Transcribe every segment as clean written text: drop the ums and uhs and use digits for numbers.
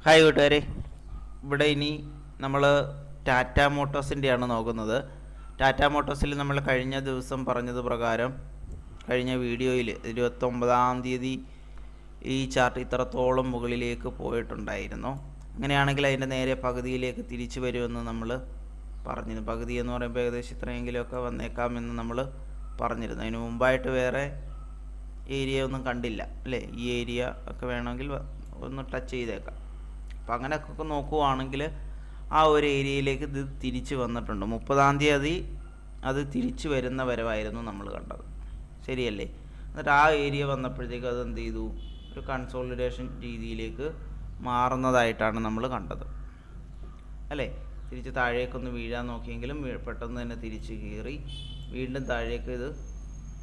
Hi കൂട്ടുകാരെ, ഇവിടെ ഇനി നമ്മൾ ടാറ്റ മോട്ടോഴ്സിൻ്റെയാണ് നോക്കുന്നത്. ടാറ്റ മോട്ടോഴ്സിൽ നമ്മൾ കഴിഞ്ഞ ദിവസം പറഞ്ഞത് പ്രകാരം കഴിഞ്ഞ വീഡിയോയിൽ 29-ാം തീയതി ഈ ചാർട്ട് ഇത്രത്തോളം മുകളിലേക്ക് പോയിട്ടുണ്ടായിരുന്നു. അങ്ങനെയാണെങ്കിൽ അതിൻ്റെ നേരെ പകുതിയിലേക്ക് തിരിച്ചു വരുമെന്ന് നമ്മൾ പറഞ്ഞിരുന്നു. പകുതി എന്ന് പറയുമ്പോൾ ഏകദേശം ഇത്രയെങ്കിലുമൊക്കെ വന്നേക്കാമെന്ന് നമ്മൾ പറഞ്ഞിരുന്നു. അതിന് മുമ്പായിട്ട് വേറെ ഏരിയ ഒന്നും കണ്ടില്ല അല്ലേ? ഈ ഏരിയ ഒക്കെ വേണമെങ്കിൽ ഒന്ന് ടച്ച് ചെയ്തേക്കാം. അപ്പം അങ്ങനെയൊക്കെ നോക്കുവാണെങ്കിൽ ആ ഒരു ഏരിയയിലേക്ക് ഇത് തിരിച്ച് വന്നിട്ടുണ്ട്. 30-ാം തീയതി അത് തിരിച്ചു വരുന്ന വരവായിരുന്നു നമ്മൾ കണ്ടത്, ശരിയല്ലേ? എന്നിട്ട് ആ ഏരിയ വന്നപ്പോഴത്തേക്ക് അത് എന്ത് ചെയ്തു, ഒരു കൺസോളിഡേഷൻ രീതിയിലേക്ക് മാറുന്നതായിട്ടാണ് നമ്മൾ കണ്ടത് അല്ലേ? തിരിച്ച് താഴേക്കൊന്ന് വീഴാൻ നോക്കിയെങ്കിലും പെട്ടെന്ന് തന്നെ തിരിച്ച് കയറി വീണ്ടും താഴേക്ക്. ഇത്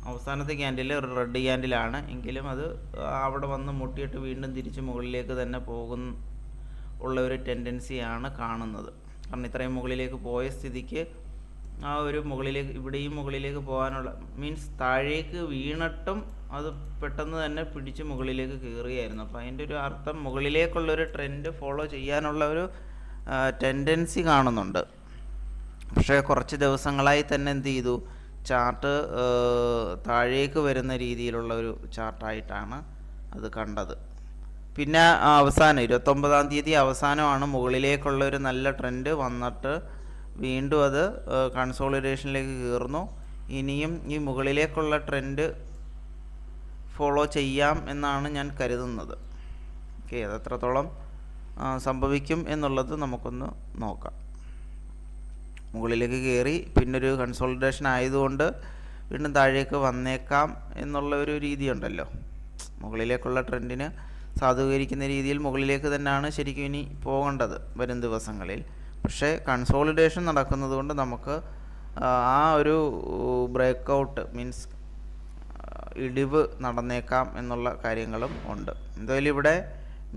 അവസാനത്തെ ക്യാൻഡിൽ ഒരു റെഡ് ക്യാൻഡിലാണ് എങ്കിലും അത് അവിടെ വന്ന് മുട്ടിയിട്ട് വീണ്ടും തിരിച്ച് മുകളിലേക്ക് തന്നെ ഉള്ള ഒരു ടെൻഡൻസിയാണ് കാണുന്നത്. കാരണം ഇത്രയും മുകളിലേക്ക് പോയ സ്ഥിതിക്ക് ആ ഒരു മുകളിലേക്ക്, ഇവിടെയും മുകളിലേക്ക് പോകാനുള്ള മീൻസ് താഴേക്ക് വീണിട്ടും അത് പെട്ടെന്ന് തന്നെ പിടിച്ച് മുകളിലേക്ക് കയറിയായിരുന്നു. അപ്പോൾ അതിൻ്റെ ഒരു അർത്ഥം മുകളിലേക്കുള്ളൊരു ട്രെൻഡ് ഫോളോ ചെയ്യാനുള്ള ഒരു ടെൻഡൻസി കാണുന്നുണ്ട്. പക്ഷേ കുറച്ച് ദിവസങ്ങളായി തന്നെ എന്ത് ചെയ്തു, ചാർട്ട് താഴേക്ക് വരുന്ന രീതിയിലുള്ള ഒരു ചാർട്ടായിട്ടാണ് അത് കണ്ടത്. പിന്നെ അവസാനം 29-ാം തീയതി അവസാനമാണ് മുകളിലേക്കുള്ളൊരു നല്ല ട്രെൻഡ് വന്നിട്ട് വീണ്ടും അത് കൺസോളിഡേഷനിലേക്ക് കയറുന്നു. ഇനിയും ഈ മുകളിലേക്കുള്ള ട്രെൻഡ് ഫോളോ ചെയ്യാം എന്നാണ് ഞാൻ കരുതുന്നത്. ഓക്കെ, അത് എത്രത്തോളം സംഭവിക്കും എന്നുള്ളത് നമുക്കൊന്ന് നോക്കാം. മുകളിലേക്ക് കയറി പിന്നൊരു കൺസോളിഡേഷൻ ആയതുകൊണ്ട് വീണ്ടും താഴേക്ക് വന്നേക്കാം എന്നുള്ള ഒരു രീതിയുണ്ടല്ലോ. മുകളിലേക്കുള്ള ട്രെൻഡിന് സാധൂകരിക്കുന്ന രീതിയിൽ മുകളിലേക്ക് തന്നെയാണ് ശരിക്കും ഇനി പോകേണ്ടത് വരും ദിവസങ്ങളിൽ. പക്ഷേ കൺസോളിഡേഷൻ നടക്കുന്നത് കൊണ്ട് നമുക്ക് ആ ഒരു ബ്രേക്കൗട്ട് മീൻസ് ഇടിവ് നടന്നേക്കാം എന്നുള്ള കാര്യങ്ങളും ഉണ്ട്. എന്തായാലും ഇവിടെ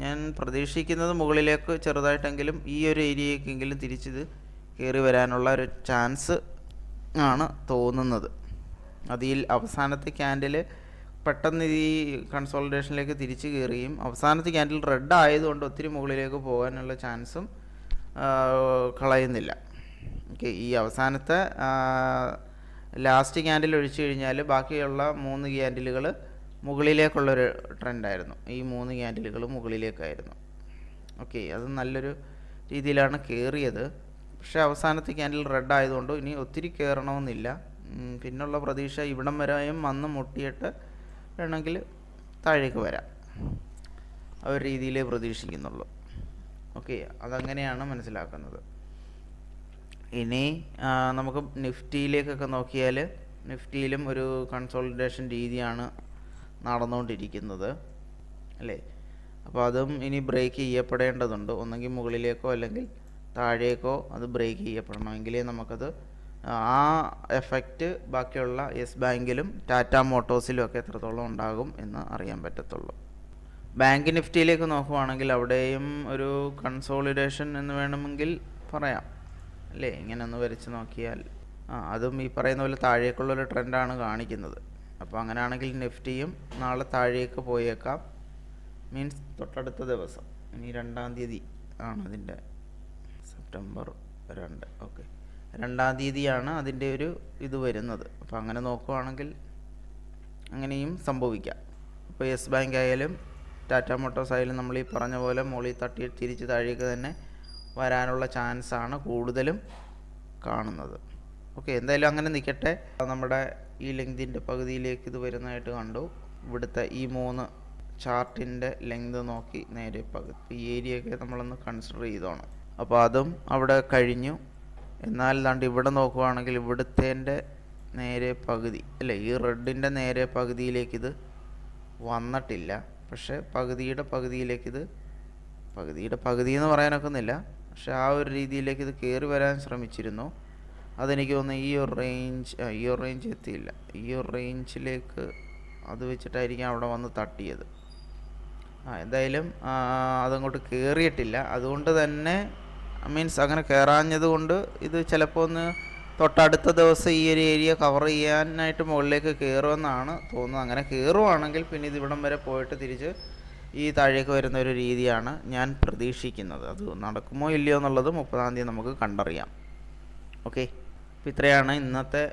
ഞാൻ പ്രതീക്ഷിക്കുന്നത് മുകളിലേക്ക് ചെറുതായിട്ടെങ്കിലും ഈ ഒരു ഏരിയയ്ക്കെങ്കിലും തിരിച്ചിത് കയറി വരാനുള്ള ഒരു ചാൻസ് ആണ് തോന്നുന്നത്. അതിൽ അവസാനത്തെ ക്യാൻഡിൽ പെട്ടെന്ന് ഈ കൺസോളിഡേഷനിലേക്ക് തിരിച്ച് കയറുകയും അവസാനത്തെ ക്യാൻഡിൽ റെഡ് ആയതുകൊണ്ട് ഒത്തിരി മുകളിലേക്ക് പോകാനുള്ള ചാൻസും കളയുന്നില്ല. ഓക്കെ, ഈ അവസാനത്തെ ലാസ്റ്റ് ക്യാൻഡിൽ ഒഴിച്ചു കഴിഞ്ഞാൽ ബാക്കിയുള്ള 3 ക്യാൻഡിലുകൾ മുകളിലേക്കുള്ളൊരു ട്രെൻഡായിരുന്നു. ഈ 3 ക്യാൻഡിലുകൾ മുകളിലേക്കായിരുന്നു. ഓക്കെ, അത് നല്ലൊരു രീതിയിലാണ് കയറിയത്. പക്ഷേ അവസാനത്തെ ക്യാൻഡിൽ റെഡ് ആയതുകൊണ്ട് ഇനി ഒത്തിരി കയറണമെന്നില്ല. പിന്നുള്ള പ്രതീക്ഷ ഇവിടം വരെയും വന്ന് മുട്ടിയിട്ട് വേണമെങ്കിൽ താഴേക്ക് വരാം, ആ ഒരു രീതിയിലേ പ്രതീക്ഷിക്കുന്നുള്ളൂ. ഓക്കെ, അതങ്ങനെയാണ് മനസ്സിലാക്കുന്നത്. ഇനി നമുക്ക് നിഫ്റ്റിയിലേക്കൊക്കെ നോക്കിയാൽ നിഫ്റ്റിയിലും ഒരു കൺസോളിഡേഷൻ രീതിയാണ് നടന്നുകൊണ്ടിരിക്കുന്നത് അല്ലേ? അപ്പോൾ അതും ഇനി ബ്രേക്ക് ചെയ്യപ്പെടേണ്ടതുണ്ട്. ഒന്നെങ്കിൽ മുകളിലേക്കോ അല്ലെങ്കിൽ താഴേക്കോ അത് ബ്രേക്ക് ചെയ്യപ്പെടണമെങ്കിലേ നമുക്കത് ആ എഫക്റ്റ് ബാക്കിയുള്ള യെസ് ബാങ്കിലും ടാറ്റ മോട്ടോഴ്സിലും ഒക്കെ എത്രത്തോളം ഉണ്ടാകും എന്ന് അറിയാൻ പറ്റത്തുള്ളൂ. ബാങ്ക് നിഫ്റ്റിയിലേക്ക് നോക്കുവാണെങ്കിൽ അവിടെയും ഒരു കൺസോളിഡേഷൻ എന്ന് വേണമെങ്കിൽ പറയാം അല്ലേ? ഇങ്ങനെ ഒന്ന് വരച്ച് നോക്കിയാൽ അതും ഈ പറയുന്ന പോലെ താഴേക്കുള്ളൊരു ട്രെൻഡാണ് കാണിക്കുന്നത്. അപ്പോൾ അങ്ങനെയാണെങ്കിൽ നിഫ്റ്റിയും നാളെ താഴേക്ക് പോയേക്കാം. മീൻസ് തൊട്ടടുത്ത ദിവസം, ഇനി 2-ാം തീയതി ആണ് അതിൻ്റെ, സെപ്റ്റംബർ 2. ഓക്കെ, 2-ാം തീയതിയാണ് അതിൻ്റെ ഒരു ഇത് വരുന്നത്. അപ്പോൾ അങ്ങനെ നോക്കുവാണെങ്കിൽ അങ്ങനെയും സംഭവിക്കാം. ഇപ്പോൾ യെസ് ബാങ്ക് ആയാലും ടാറ്റ മോട്ടോഴ്സ് ആയാലും നമ്മൾ ഈ പറഞ്ഞ പോലെ മുകളിൽ തട്ടി തിരിച്ച് താഴേക്ക് തന്നെ വരാനുള്ള ചാൻസാണ് കൂടുതലും കാണുന്നത്. ഓക്കെ, എന്തായാലും അങ്ങനെ നിൽക്കട്ടെ. നമ്മുടെ ഈ ലെങ്തിൻ്റെ പകുതിയിലേക്ക് ഇത് വരുന്നതായിട്ട് കണ്ടു. ഇവിടുത്തെ ഈ 3 ചാർട്ടിൻ്റെ ലെങ്ത് നോക്കി നേരെ പകുതി ഈ ഏരിയയൊക്കെ നമ്മളൊന്ന് കൺസിഡർ ചെയ്തോണം. അപ്പോൾ അതും അവിടെ കഴിഞ്ഞു. എന്നാൽ ദാണ്ട് ഇവിടെ നോക്കുവാണെങ്കിൽ ഇവിടുത്തേൻ്റെ നേരെ പകുതി അല്ലേ, ഈ റെഡിൻ്റെ നേരെ പകുതിയിലേക്കിത് വന്നിട്ടില്ല. പക്ഷേ പകുതിയുടെ പകുതിയിലേക്കിത്, പകുതിയുടെ പകുതി എന്ന് പറയാനൊക്കുന്നില്ല, പക്ഷേ ആ ഒരു രീതിയിലേക്ക് ഇത് കയറി വരാൻ ശ്രമിച്ചിരുന്നു. അതെനിക്ക് തോന്നുന്നു ഈ ഒരു റേഞ്ച് എത്തിയില്ല. ഈ ഒരു റേഞ്ചിലേക്ക് അത് വെച്ചിട്ടായിരിക്കും അവിടെ വന്ന് തട്ടിയത്. എന്തായാലും അതങ്ങോട്ട് കയറിയിട്ടില്ല. അതുകൊണ്ട് തന്നെ മീൻസ് അങ്ങനെ കയറാഞ്ഞത് കൊണ്ട് ഇത് ചിലപ്പോൾ ഒന്ന് തൊട്ടടുത്ത ദിവസം ഈ ഒരു ഏരിയ കവർ ചെയ്യാനായിട്ട് മുകളിലേക്ക് കയറുമെന്നാണ് തോന്നുന്നത്. അങ്ങനെ കയറുവാണെങ്കിൽ പിന്നെ ഇത് ഇവിടം വരെ പോയിട്ട് തിരിച്ച് ഈ താഴേക്ക് വരുന്ന ഒരു രീതിയാണ് ഞാൻ പ്രതീക്ഷിക്കുന്നത്. അത് നടക്കുമോ ഇല്ലയോ എന്നുള്ളത് 30-ാം തീയതി നമുക്ക് കണ്ടറിയാം. ഓക്കെ, അപ്പോൾ ഇത്രയാണ് ഇന്നത്തെ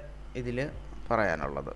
ഇതിൽ പറയാനുള്ളത്.